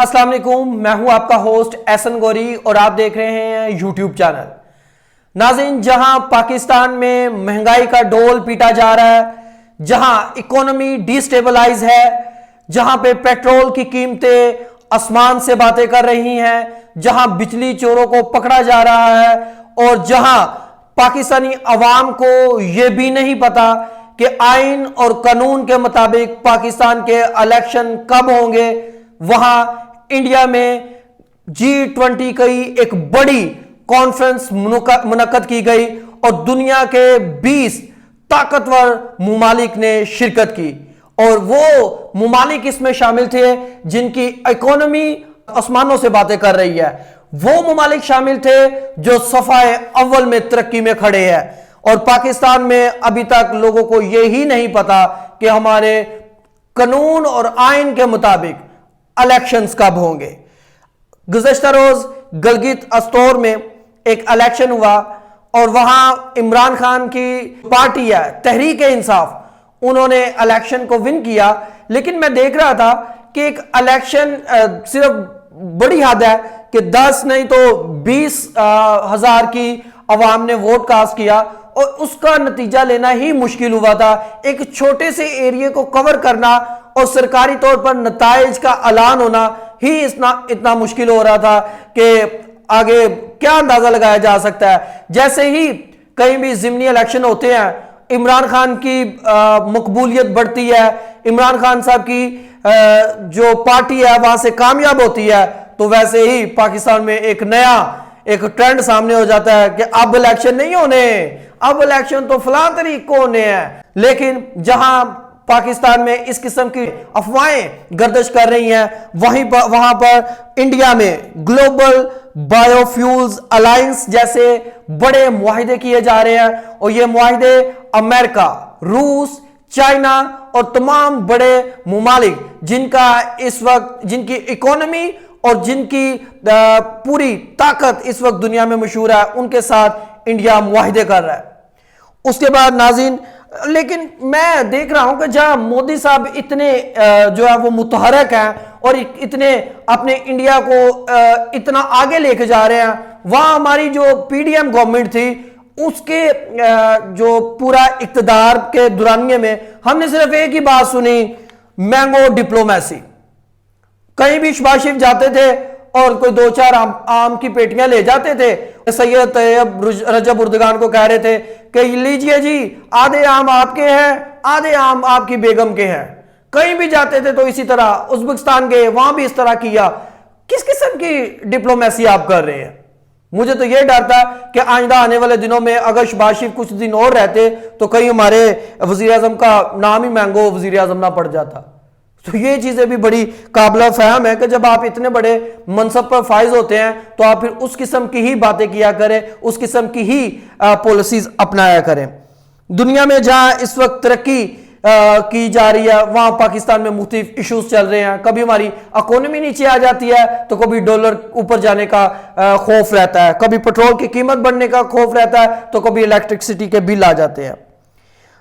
अस्सलाम वालेकुम, मैं हूं आपका होस्ट एहसन गौरी और आप देख रहे हैं यूट्यूब चैनल। नाज़रीन, जहां पाकिस्तान में महंगाई का डोल पीटा जा रहा है, जहां इकोनॉमी डिस्टेबलाइज है, जहां पे पेट्रोल की कीमतें आसमान से बातें कर रही हैं, जहां बिजली चोरों को पकड़ा जा रहा है और जहां पाकिस्तानी अवाम को यह भी नहीं पता कि आइन और कानून के मुताबिक पाकिस्तान के इलेक्शन कब होंगे, वहां इंडिया में G20 की एक बड़ी कॉन्फ्रेंस मुनक्कद की गई और दुनिया के 20 ताकतवर मुमालिक ने शिरकत की और वो मुमालिक इसमें शामिल थे जिनकी इकोनॉमी आसमानों से बातें कर रही है। वो मुमालिक शामिल थे जो सफाए अव्वल में तरक्की में खड़े हैं और पाकिस्तान में अभी तक लोगों को यही नहीं पता कि हमारे कानून और आइन के मुताबिक इलेक्शंस कब होंगे। गुज़श्ता रोज गिलगित अस्तोर में एक इलेक्शन हुआ और वहां इमरान खान की पार्टी है तहरीक इंसाफ, उन्होंने इलेक्शन को विन किया। लेकिन मैं देख रहा था कि एक इलेक्शन सिर्फ बड़ी हद है कि 10 नहीं तो 20,000 की आवाम ने वोट कास्ट किया और उसका नतीजा लेना ही मुश्किल हुआ था। एक छोटे से एरिया को कवर करना और सरकारी तौर पर नताइज का ऐलान होना ही इतना मुश्किल हो रहा था कि आगे क्या अंदाजा लगाया जा सकता है। जैसे ही कहीं भी ज़िमनी इलेक्शन होते हैं, इमरान खान की मकबूलियत बढ़ती है, इमरान खान साहब की जो पार्टी है वहां से कामयाब होती है, तो वैसे ही पाकिस्तान में एक नया ट्रेंड सामने हो जाता है कि अब इलेक्शन नहीं होने, अब इलेक्शन तो फलां तरीक को होने हैं। लेकिन जहां पाकिस्तान में इस किस्म की अफवाहें गर्दिश कर रही हैं, वहां पर इंडिया में ग्लोबल बायोफ्यूल्स अलायंस जैसे बड़े मुआहिदे किए जा रहे हैं और ये मुआहिदे अमेरिका, रूस, चाइना और तमाम बड़े मुमालिक जिनका इस वक्त जिनकी इकोनॉमी और जिनकी पूरी ताकत इस वक्त दुनिया में मशहूर है, उनके साथ इंडिया मुआहिदे कर रहा है। उसके बाद नाज़रीन, लेकिन मैं देख रहा हूं कि जहां मोदी साहब इतने जो है वो मुतहरक हैं और इतने अपने इंडिया को इतना आगे लेके जा रहे हैं, वहां हमारी जो पीडीएम गवर्नमेंट थी उसके जो पूरा इक्तदार के दौरानिए में हमने सिर्फ एक ही बात सुनी, मैंगो डिप्लोमेसी। कहीं भी शहबाज शरीफ जाते थे और कोई 2-4 आम की पेटियां ले जाते थे, सैयद तैयब रजब उर्दगान को कह रहे थे कि लीजिए जी, आधे आम आपके हैं, आधे आम आपकी बेगम के हैं। कहीं भी जाते थे तो इसी तरह, उज्बेकिस्तान गए वहां भी इस तरह किया। किस किस्म की डिप्लोमेसी आप कर रहे हैं? मुझे तो यह डर था कि आइंदा आने वाले दिनों में अगर शहबाज शरीफ कुछ दिन और रहते तो कहीं हमारे वजीर आजम का नाम ही मैंगो वजीर आजम ना पड़ जाता। तो ये चीजें भी बड़ी काबिल फहम है कि जब आप इतने बड़े मनसब पर फाइज होते हैं तो आप फिर उस किस्म की ही बातें किया करें, उस किस्म की ही पॉलिसीज अपनाया करें। दुनिया में जहां इस वक्त तरक्की की जा रही है, वहां पाकिस्तान में मुख्तलिफ इशूज चल रहे हैं। कभी हमारी इकोनॉमी नीचे आ जाती है तो कभी डॉलर ऊपर जाने का खौफ रहता है, कभी पेट्रोल की कीमत बढ़ने का खौफ रहता है, तो कभी इलेक्ट्रिसिटी के बिल आ जाते हैं।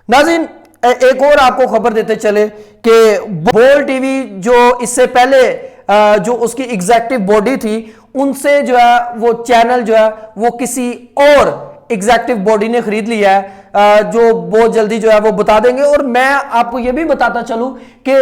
नाज़रीन, एक और आपको खबर देते चले कि बोल टीवी जो इससे पहले जो उसकी एग्जीक्यूटिव बॉडी थी, उनसे जो है वो चैनल जो है वो किसी और एग्जीक्यूटिव बॉडी ने खरीद लिया है, जो बहुत जल्दी जो है वो बता देंगे। और मैं आपको यह भी बताता चलूं कि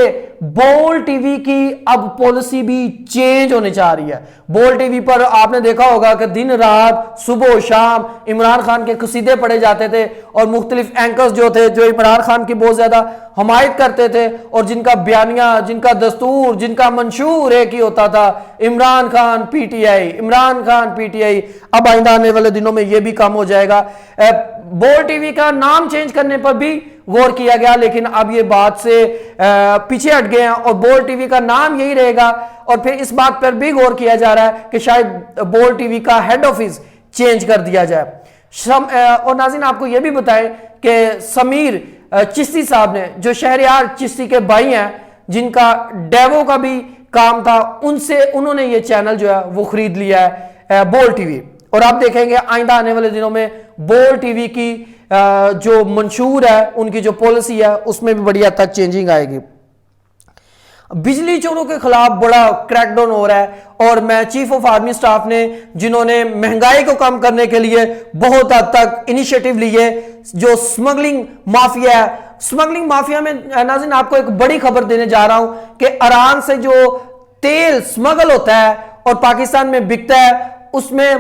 बोल टीवी की अब पॉलिसी भी चेंज होने जा रही है। बोल टीवी पर आपने देखा होगा कि दिन रात सुबह शाम इमरान खान के कसीदे पढ़े जाते थे और मुख्तलिफ एंकर्स जो थे जो इमरान खान की बहुत ज्यादा हमायत करते थे और जिनका बयानिया, जिनका दस्तूर, जिनका मंशूर एक ही होता था, इमरान खान पीटीआई, इमरान खान पीटीआई। अब आइंदा आने वाले दिनों में यह भी कम हो जाएगा। बोल टीवी का नाम चेंज करने पर भी गौर किया गया, लेकिन अब ये बात से पीछे हट गए हैं और बोल टीवी का नाम यही रहेगा। और फिर इस बात पर भी गौर किया जा रहा है कि शायद बोल टीवी का हेड ऑफिस चेंज कर दिया जाए। और नाज़रीन, आपको यह भी बताएं कि समीर चिश्ती साहब ने, जो शहरयार चिश्ती के भाई हैं, जिनका डेवो का भी काम था, उन्होंने ये चैनल जो है वो खरीद लिया है, बोल टीवी। और आप देखेंगे आइंदा आने वाले दिनों में बोल टीवी की जो मंशूर है, उनकी जो पॉलिसी है, उसमें भी बड़ी हद तक चेंजिंग आएगी। बिजली चोरों के खिलाफ बड़ा क्रैकडाउन हो रहा है, और मैं चीफ ऑफ आर्मी स्टाफ ने जिन्होंने महंगाई को कम करने के लिए बहुत हद तक इनिशिएटिव लिए, जो स्मगलिंग माफिया है, स्मगलिंग माफिया में नाज़रीन आपको एक बड़ी खबर देने जा रहा हूं कि ईरान से जो तेल स्मगल होता है और पाकिस्तान में बिकता है, उसमें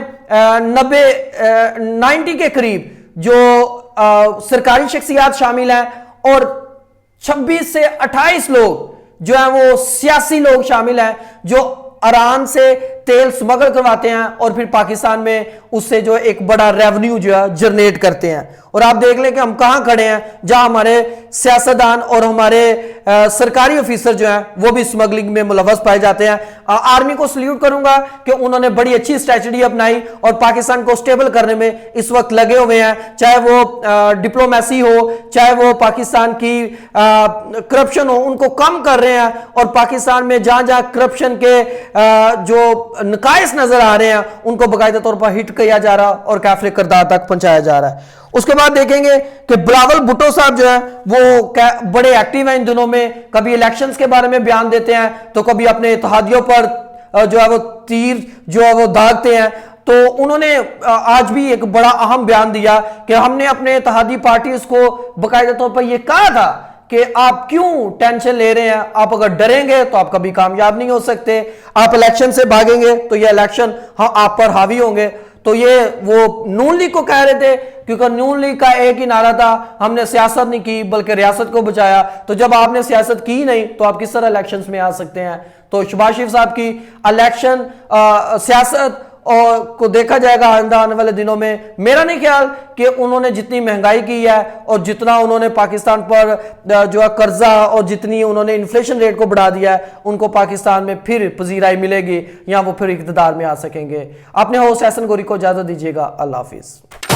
90 के करीब जो सरकारी शख्सियात शामिल हैं, और 26 से 28 लोग जो है वो सियासी लोग शामिल हैं, जो ईरान से तेल स्मगल करवाते हैं और फिर पाकिस्तान में उससे जो एक बड़ा रेवेन्यू जो है जनरेट करते हैं। और आप देख लें कि हम कहां खड़े हैं, जहां हमारे सियासतदान और हमारे सरकारी ऑफिसर जो हैं वो भी स्मगलिंग में मुलव्वस पाए जाते हैं। आर्मी को सल्यूट करूंगा कि उन्होंने बड़ी अच्छी स्ट्रेटजी अपनाई और पाकिस्तान को स्टेबल करने में इस वक्त लगे हुए हैं, चाहे वो डिप्लोमेसी हो, चाहे वो पाकिस्तान की करप्शन हो, उनको कम कर रहे हैं। और पाकिस्तान में जहां जहां करप्शन के जो नकाइस नजर आ रहे हैं उनको बाकायदा तौर पर हिट किया जा रहा और काफिले किरदार तक पहुंचाया जा रहा है। उसके बाद देखेंगे कि बिलावल भुट्टो साहब जो है वो बड़े एक्टिव हैं इन दिनों में, कभी इलेक्शंस के बारे में बयान देते हैं तो कभी अपने इत्तेहादियों पर जो है वो तीर जो है वो दागते हैं। तो उन्होंने आज भी एक बड़ा अहम बयान दिया कि हमने अपने इत्तेहादी पार्टीज को बाकायदा तौर पर यह कहा था कि आप क्यों टेंशन ले रहे हैं, आप अगर डरेंगे तो आप कभी कामयाब नहीं हो सकते, आप इलेक्शन से भागेंगे तो ये इलेक्शन आप पर हावी होंगे। तो ये वो नून लीग को कह रहे थे, क्योंकि नून लीग का एक ही नारा था, हमने सियासत नहीं की बल्कि रियासत को बचाया। तो जब आपने सियासत की नहीं तो आप किस तरह इलेक्शंस में आ सकते हैं। तो शहबाज शरीफ साहब की इलेक्शन सियासत और को देखा जाएगा आने वाले दिनों में। मेरा नहीं ख्याल कि उन्होंने जितनी महंगाई की है और जितना उन्होंने पाकिस्तान पर जो है कर्जा और जितनी उन्होंने इन्फ्लेशन रेट को बढ़ा दिया है, उनको पाकिस्तान में फिर पजीराई मिलेगी या वो फिर इक़्तिदार में आ सकेंगे। अपने होस्ट एहसन गोरी को इजाजत दीजिएगा। अल्लाह हाफिज।